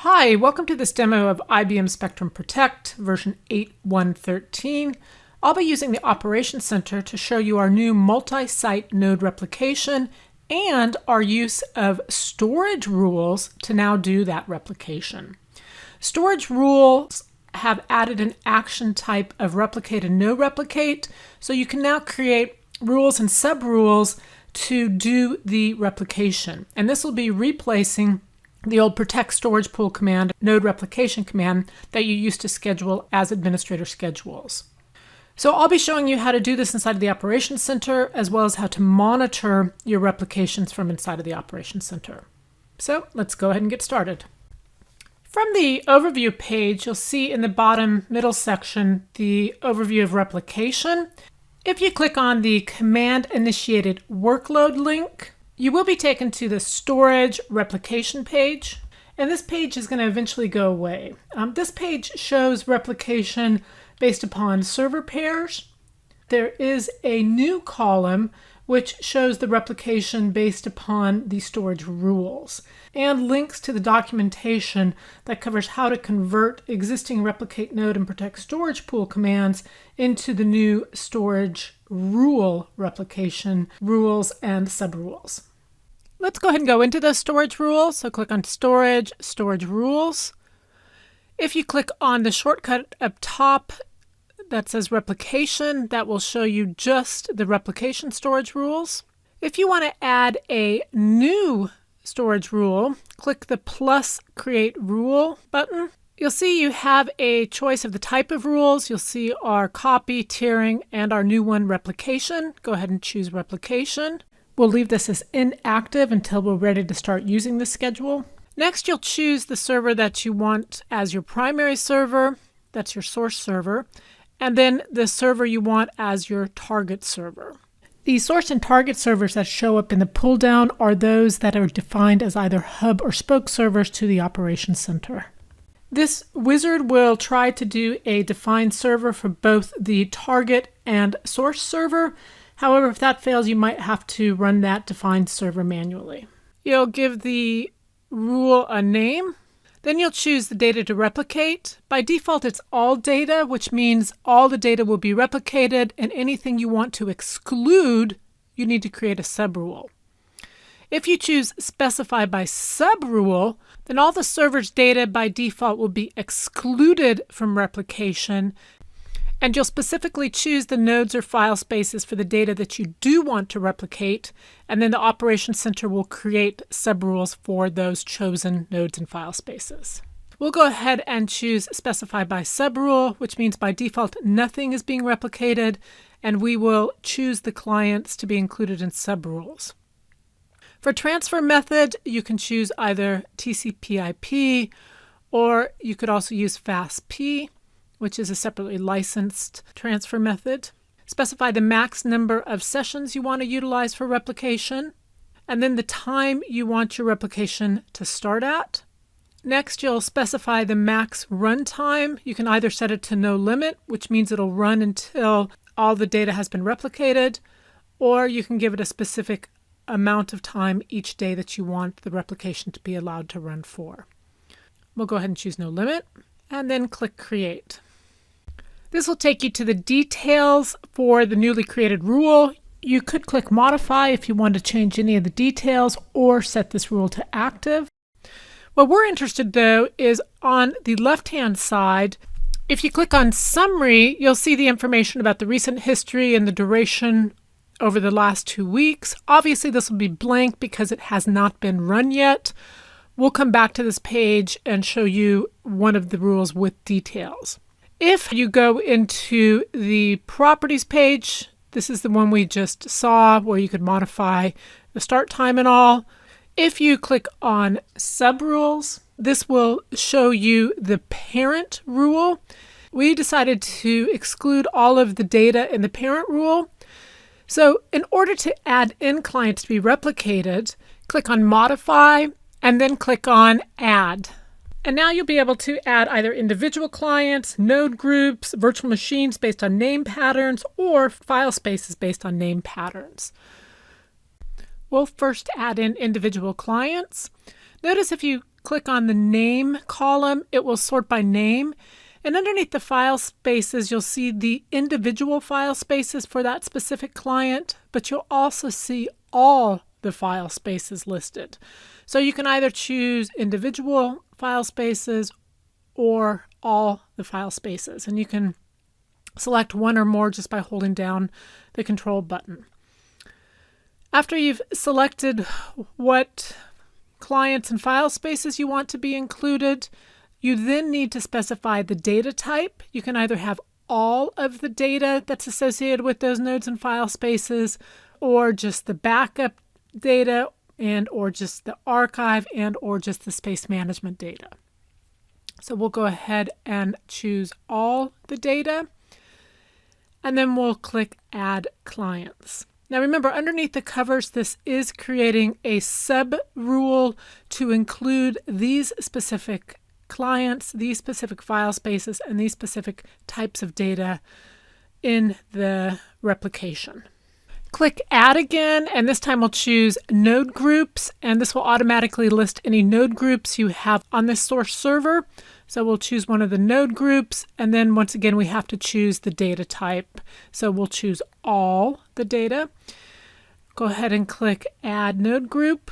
Hi, welcome to this demo of IBM Spectrum Protect version 8.1.13. I'll be using the Operations Center to show you our new multi-site node replication and our use of storage rules to now do that replication. Storage rules have added an action type of replicate and no replicate, so you can now create rules and subrules to do the replication. And this will be replacing the old protect storage pool command, node replication command that you used to schedule as administrator schedules. So I'll be showing you how to do this inside of the Operations Center, as well as how to monitor your replications from inside of the Operations Center. So let's go ahead and get started. From the overview page, you'll see in the bottom middle section the overview of replication. If you click on the command initiated workload link, you will be taken to the storage replication page, and this page is going to eventually go away. This page shows replication based upon server pairs. There is a new column which shows the replication based upon the storage rules, and links to the documentation that covers how to convert existing replicate node and protect storage pool commands into the new storage rule replication rules and subrules. Let's go ahead and go into those storage rules. So click on Storage, Storage Rules. If you click on the shortcut up top that says Replication, that will show you just the replication storage rules. If you want to add a new storage rule, click the plus Create Rule button. You'll see you have a choice of the type of rules. You'll see our copy, tiering, and our new one, replication. Go ahead and choose replication. We'll leave this as inactive until we're ready to start using the schedule. Next, you'll choose the server that you want as your primary server. That's your source server. And then the server you want as your target server. The source and target servers that show up in the pull down are those that are defined as either hub or spoke servers to the Operations Center. This wizard will try to do a defined server for both the target and source server. However, if that fails, you might have to run that defined server manually. You'll give the rule a name. Then you'll choose the data to replicate. By default, it's all data, which means all the data will be replicated, and anything you want to exclude, you need to create a subrule. If you choose specify by subrule, then all the server's data by default will be excluded from replication, and you'll specifically choose the nodes or file spaces for the data that you do want to replicate, and then the Operations Center will create subrules for those chosen nodes and file spaces. We'll go ahead and choose specify by subrule, which means by default nothing is being replicated, and we will choose the clients to be included in subrules. For transfer method, you can choose either TCP/IP, or you could also use FastP, which is a separately licensed transfer method. Specify the max number of sessions you want to utilize for replication, and then the time you want your replication to start at. Next, you'll specify the max runtime. You can either set it to no limit, which means it'll run until all the data has been replicated, or you can give it a specific amount of time each day that you want the replication to be allowed to run for. We'll go ahead and choose no limit, and then click Create. This will take you to the details for the newly created rule. You could click Modify if you want to change any of the details or set this rule to active. What we're interested though is on the left-hand side. If you click on Summary, you'll see the information about the recent history and the duration over the last 2 weeks. Obviously this will be blank because it has not been run yet. We'll come back to this page and show you one of the rules with details. If you go into the properties page, this is the one we just saw where you could modify the start time and all. If you click on subrules, this will show you the parent rule. We decided to exclude all of the data in the parent rule. So in order to add in clients to be replicated, click on Modify and then click on Add. And now you'll be able to add either individual clients, node groups, virtual machines based on name patterns, or file spaces based on name patterns. We'll first add in individual clients. Notice if you click on the name column, it will sort by name. And underneath the file spaces, you'll see the individual file spaces for that specific client, but you'll also see all the file spaces listed. So you can either choose individual file spaces or all the file spaces. And you can select one or more just by holding down the control button. After you've selected what clients and file spaces you want to be included, you then need to specify the data type. You can either have all of the data that's associated with those nodes and file spaces, or just the backup data, and or just the archive, and or just the space management data. So we'll go ahead and choose all the data, and then we'll click Add Clients. Now remember, underneath the covers, this is creating a sub rule to include these specific clients, these specific file spaces, and these specific types of data in the replication. Click Add again, and this time we'll choose Node Groups, and this will automatically list any node groups you have on this source server. So we'll choose one of the node groups, and then once again we have to choose the data type. So we'll choose all the data. Go ahead and click Add Node Group.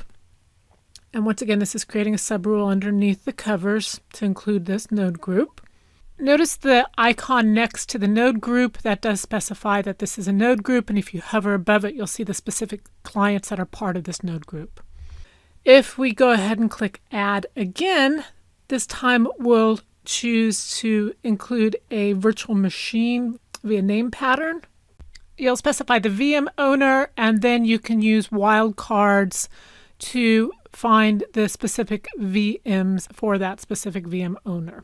And once again, this is creating a subrule underneath the covers to include this node group. Notice the icon next to the node group. That does specify that this is a node group, and if you hover above it, you'll see the specific clients that are part of this node group. If we go ahead and click Add again, this time we'll choose to include a virtual machine via name pattern. You'll specify the VM owner, and then you can use wildcards to find the specific VMs for that specific VM owner.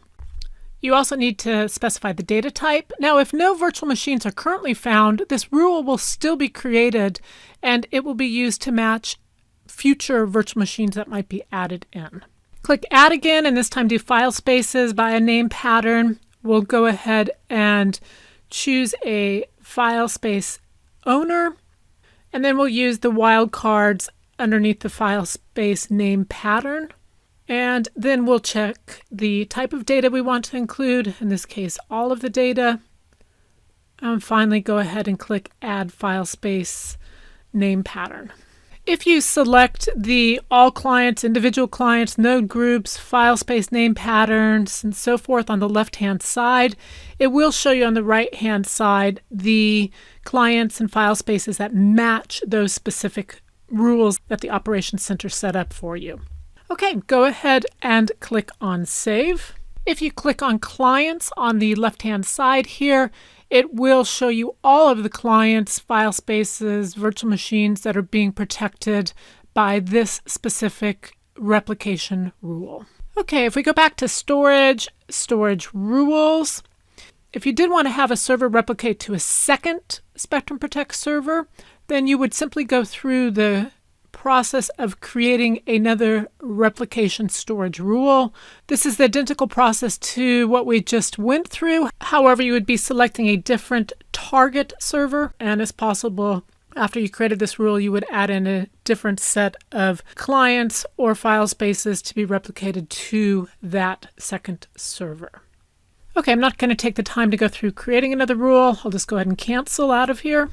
You also need to specify the data type. Now, if no virtual machines are currently found, this rule will still be created, and it will be used to match future virtual machines that might be added in. Click Add again, and this time do file spaces by a name pattern. We'll go ahead and choose a file space owner, and then we'll use the wildcards underneath the file space name pattern. And then we'll check the type of data we want to include, in this case, all of the data. And finally, go ahead and click Add File Space Name Pattern. If you select the all clients, individual clients, node groups, file space name patterns, and so forth on the left-hand side, it will show you on the right-hand side the clients and file spaces that match those specific rules that the Operations Center set up for you. Okay, go ahead and click on Save. If you click on Clients on the left-hand side here, it will show you all of the clients, file spaces, virtual machines that are being protected by this specific replication rule. Okay, if we go back to storage rules, if you did want to have a server replicate to a second Spectrum Protect server, then you would simply go through the process of creating another replication storage rule. This is the identical process to what we just went through. However, you would be selecting a different target server, and as possible, after you created this rule, you would add in a different set of clients or file spaces to be replicated to that second server. Okay, I'm not going to take the time to go through creating another rule. I'll just go ahead and cancel out of here.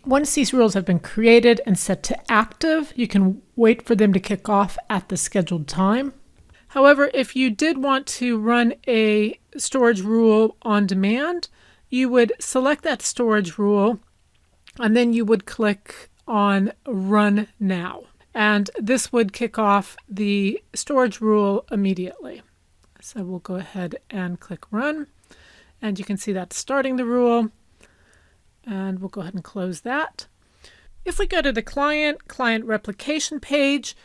Once these rules have been created and set to active, you can wait for them to kick off at the scheduled time. However, if you did want to run a storage rule on demand, you would select that storage rule, and then you would click on Run Now. And this would kick off the storage rule immediately. So we'll go ahead and click Run, and you can see that starting the rule. And we'll go ahead and close that. If we go to the client replication page,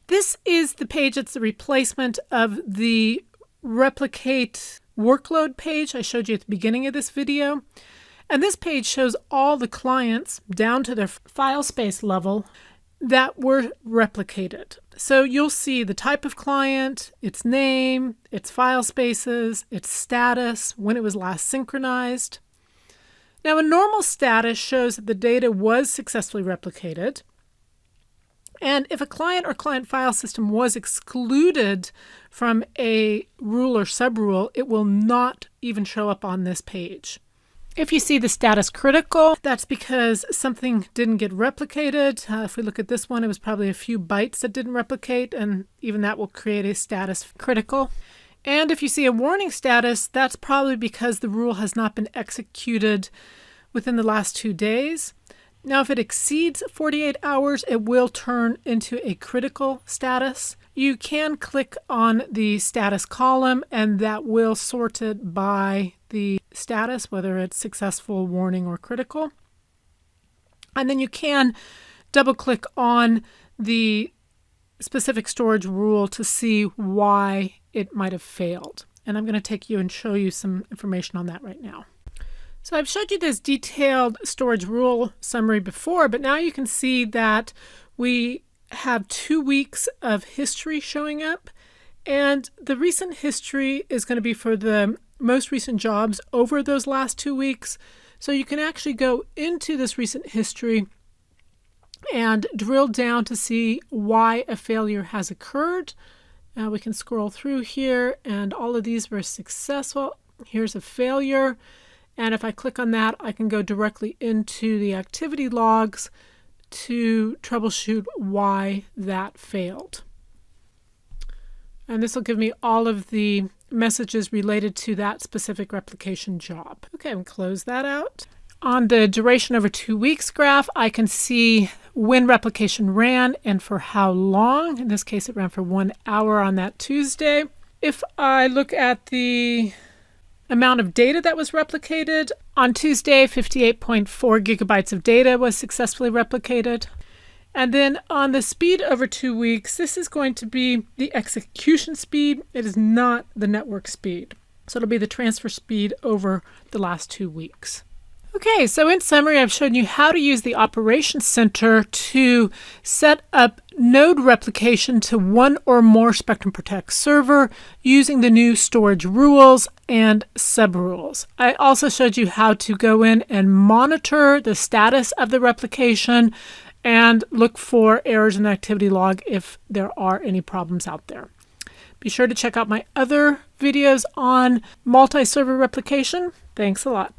this is the page that's the replacement of the replicate workload page I showed you at the beginning of this video. And this page shows all the clients down to their file space level that were replicated. So you'll see the type of client, its name, its file spaces, its status, when it was last synchronized. Now, a normal status shows that the data was successfully replicated. And if a client or client file system was excluded from a rule or subrule, it will not even show up on this page. If you see the status critical, that's because something didn't get replicated. If we look at this one, it was probably a few bytes that didn't replicate, and even that will create a status critical. And if you see a warning status, that's probably because the rule has not been executed within the last 2 days. Now, if it exceeds 48 hours, it will turn into a critical status. You can click on the status column, and that will sort it by the status, whether it's successful, warning, or critical. And then you can double-click on the specific storage rule to see why it might have failed. And I'm going to take you and show you some information on that right now. So I've showed you this detailed storage rule summary before, but now you can see that we have 2 weeks of history showing up, and the recent history is going to be for the most recent jobs over those last 2 weeks. So you can actually go into this recent history and drill down to see why a failure has occurred. We can scroll through here, and all of these were successful. Here's a failure. And if I click on that, I can go directly into the activity logs to troubleshoot why that failed. And this will give me all of the messages related to that specific replication job. Okay, and close that out. On the duration over 2 weeks graph, I can see when replication ran and for how long. In this case, it ran for 1 hour on that Tuesday. If I look at the amount of data that was replicated, on Tuesday, 58.4 gigabytes of data was successfully replicated. And then on the speed over 2 weeks, this is going to be the execution speed. It is not the network speed. So it'll be the transfer speed over the last 2 weeks. Okay, so in summary, I've shown you how to use the Operations Center to set up node replication to one or more Spectrum Protect server using the new storage rules and subrules. I also showed you how to go in and monitor the status of the replication and look for errors in the activity log if there are any problems out there. Be sure to check out my other videos on multi-server replication. Thanks a lot.